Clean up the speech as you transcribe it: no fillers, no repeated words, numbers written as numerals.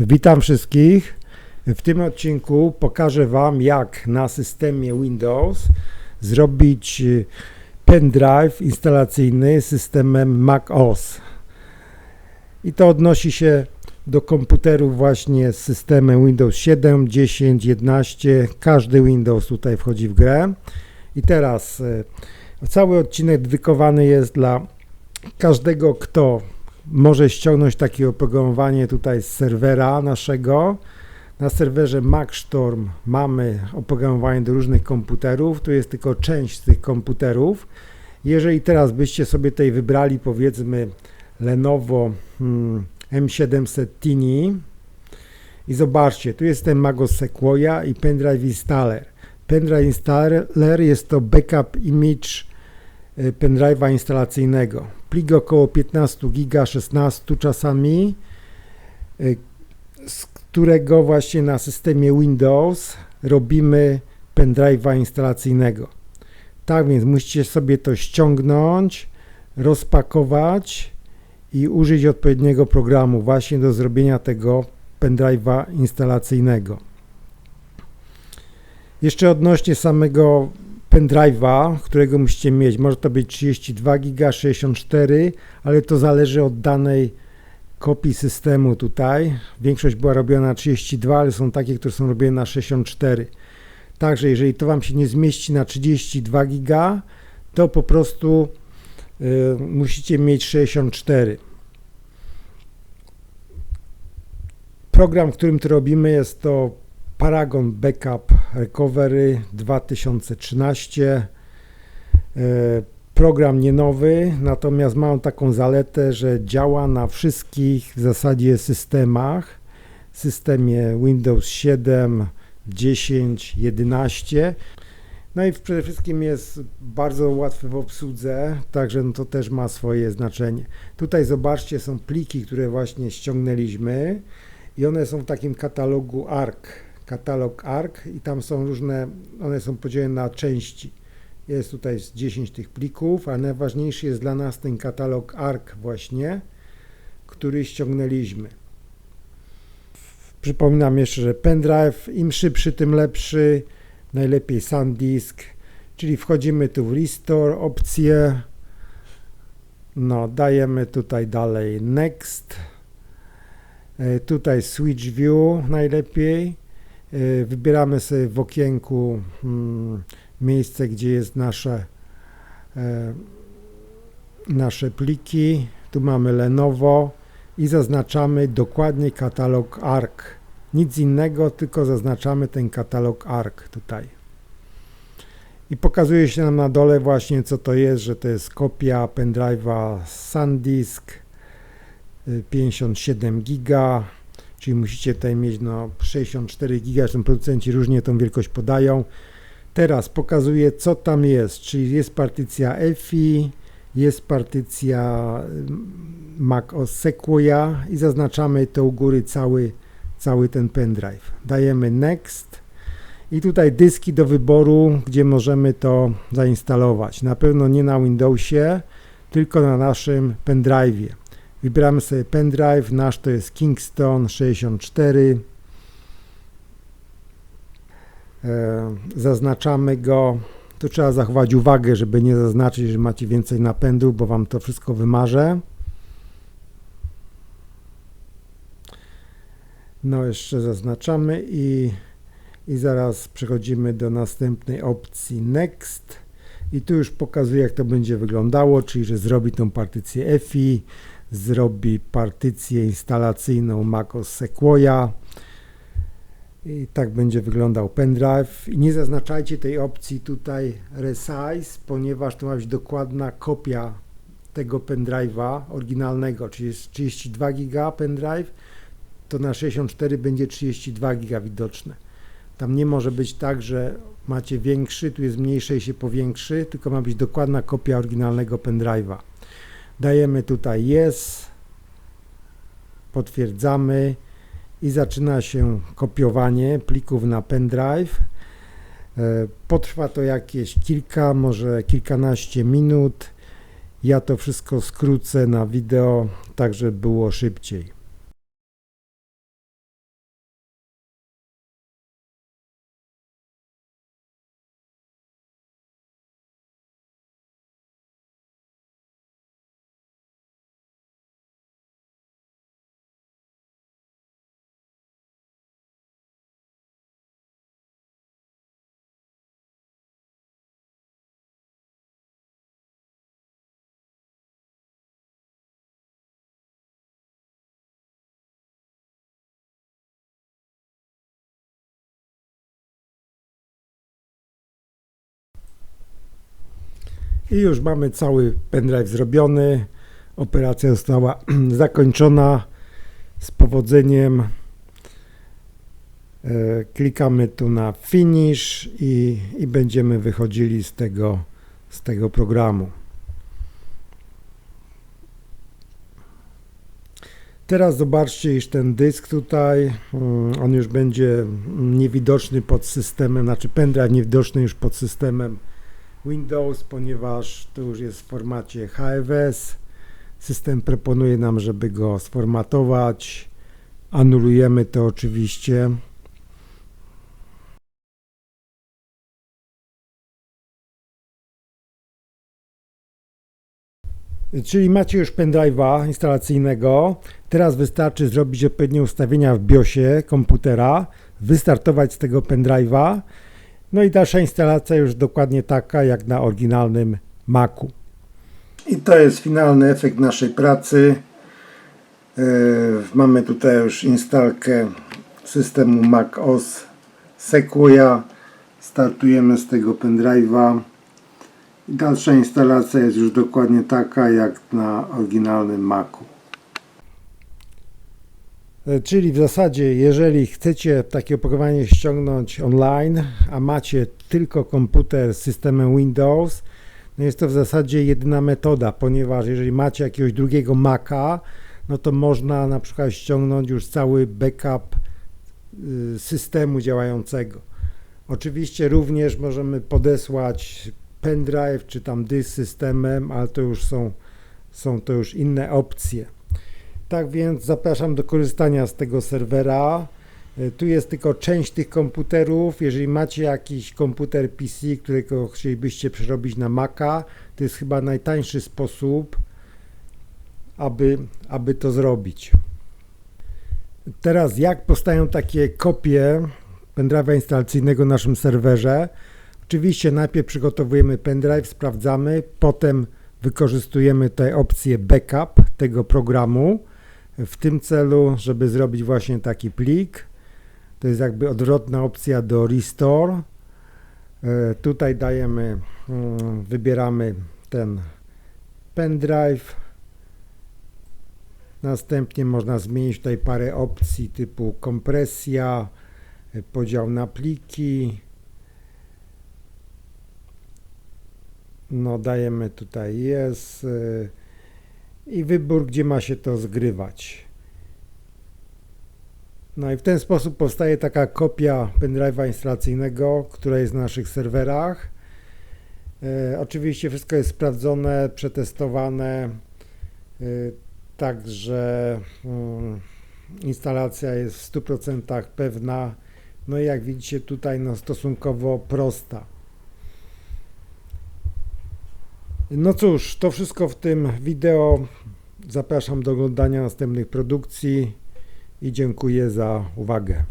Witam wszystkich. W tym odcinku pokażę Wam, jak na systemie Windows zrobić pendrive instalacyjny systemem Mac OS. I to odnosi się do komputerów właśnie z systemem Windows 7, 10, 11. Każdy Windows tutaj wchodzi w grę. I teraz cały odcinek dedykowany jest dla każdego, kto może ściągnąć takie oprogramowanie tutaj z serwera naszego. Na serwerze MacStorm mamy oprogramowanie do różnych komputerów. Tu jest tylko część z tych komputerów. Jeżeli teraz byście sobie tutaj wybrali, powiedzmy, Lenovo M700 Tiny i zobaczcie, tu jest ten Mac OS Sequoia i Pendrive Installer. Pendrive Installer jest to backup image pendrive'a instalacyjnego. Plik około 15 giga, 16 czasami, z którego właśnie na systemie Windows robimy pendrive'a instalacyjnego. Tak więc musicie sobie to ściągnąć, rozpakować i użyć odpowiedniego programu właśnie do zrobienia tego pendrive'a instalacyjnego. Jeszcze odnośnie samego pendrive'a, którego musicie mieć, może to być 32 giga, 64, ale to zależy od danej kopii systemu tutaj. Większość była robiona na 32, ale są takie, które są robione na 64. Także jeżeli to Wam się nie zmieści na 32 giga, to po prostu musicie mieć 64. Program, w którym to robimy, jest to Paragon Backup Recovery 2013. Program nie nowy, natomiast ma on taką zaletę, że działa na wszystkich w zasadzie systemach. W systemie Windows 7, 10, 11. No i przede wszystkim jest bardzo łatwy w obsłudze, także no to też ma swoje znaczenie. Tutaj zobaczcie, są pliki, które właśnie ściągnęliśmy i one są w takim katalogu ARC. Katalog ARC i tam są różne, one są podzielone na części. Jest tutaj 10 tych plików, ale najważniejszy jest dla nas ten katalog ARC właśnie, który ściągnęliśmy. Przypominam jeszcze, że pendrive im szybszy, tym lepszy, najlepiej SanDisk, czyli wchodzimy tu w Restore, opcje, no dajemy tutaj dalej Next, tutaj Switch View najlepiej. Wybieramy sobie w okienku miejsce, gdzie jest nasze pliki. Tu mamy Lenovo i zaznaczamy dokładnie katalog ARC. Nic innego, tylko zaznaczamy ten katalog ARC tutaj. I pokazuje się nam na dole właśnie, co to jest, że to jest kopia pendrive'a SanDisk 57 giga. Czyli musicie tutaj mieć 64 giga, zresztą producenci różnie tą wielkość podają. Teraz pokazuję, co tam jest, czyli jest partycja EFI, jest partycja Mac OS Sequoia i zaznaczamy to u góry cały ten pendrive. Dajemy Next i tutaj dyski do wyboru, gdzie możemy to zainstalować. Na pewno nie na Windowsie, tylko na naszym pendrive'ie. Wybieramy sobie pendrive, nasz to jest Kingston 64. Zaznaczamy go. Tu trzeba zachować uwagę, żeby nie zaznaczyć, że macie więcej napędu, bo Wam to wszystko wymarzę. No jeszcze zaznaczamy i zaraz przechodzimy do następnej opcji Next. I tu już pokazuję, jak to będzie wyglądało, czyli że zrobi tą partycję EFI, zrobi partycję instalacyjną Mac OS Sequoia i tak będzie wyglądał pendrive. I nie zaznaczajcie tej opcji tutaj Resize, ponieważ to ma być dokładna kopia tego pendrive'a oryginalnego, czyli jest 32 giga pendrive, to na 64 będzie 32 giga widoczne. Tam nie może być tak, że macie większy, tu jest mniejszy i się powiększy, tylko ma być dokładna kopia oryginalnego pendrive'a. Dajemy tutaj Yes, potwierdzamy i zaczyna się kopiowanie plików na pendrive. Potrwa to jakieś kilka, może kilkanaście minut. Ja to wszystko skrócę na wideo, tak żeby było szybciej. I już mamy cały pendrive zrobiony. Operacja została zakończona z powodzeniem. Klikamy tu na finish i będziemy wychodzili z tego programu. Teraz zobaczcie, iż ten dysk tutaj, on już będzie niewidoczny pod systemem, znaczy pendrive niewidoczny już pod systemem Windows, ponieważ to już jest w formacie HFS. System proponuje nam, żeby go sformatować. Anulujemy to oczywiście. Czyli macie już pendrive'a instalacyjnego. Teraz wystarczy zrobić odpowiednie ustawienia w BIOSie komputera, wystartować z tego pendrive'a. No i dalsza instalacja już dokładnie taka jak na oryginalnym Macu. I to jest finalny efekt naszej pracy. Mamy tutaj już instalkę systemu Mac OS Sequoia. Startujemy z tego pendrive'a. I dalsza instalacja jest już dokładnie taka jak na oryginalnym Macu. Czyli w zasadzie, jeżeli chcecie takie opakowanie ściągnąć online, a macie tylko komputer z systemem Windows, no jest to w zasadzie jedyna metoda, ponieważ jeżeli macie jakiegoś drugiego Maca, no to można na przykład ściągnąć już cały backup systemu działającego. Oczywiście również możemy podesłać pendrive czy tam dysk systemem, ale to już są to już inne opcje. Tak więc zapraszam do korzystania z tego serwera. Tu jest tylko część tych komputerów. Jeżeli macie jakiś komputer PC, którego chcielibyście przerobić na Maca, to jest chyba najtańszy sposób, aby to zrobić. Teraz jak powstają takie kopie pendrive'a instalacyjnego na naszym serwerze? Oczywiście najpierw przygotowujemy pendrive, sprawdzamy, potem wykorzystujemy tutaj opcję backup tego programu w tym celu, żeby zrobić właśnie taki plik. To jest jakby odwrotna opcja do restore. Tutaj wybieramy ten pendrive. Następnie można zmienić tutaj parę opcji typu kompresja, podział na pliki. No dajemy tutaj jest i wybór, gdzie ma się to zgrywać. No i w ten sposób powstaje taka kopia pendrive'a instalacyjnego, która jest na naszych serwerach. Oczywiście wszystko jest sprawdzone, przetestowane, także instalacja jest w 100% pewna. No i jak widzicie tutaj stosunkowo prosta. No cóż, to wszystko w tym wideo. Zapraszam do oglądania następnych produkcji i dziękuję za uwagę.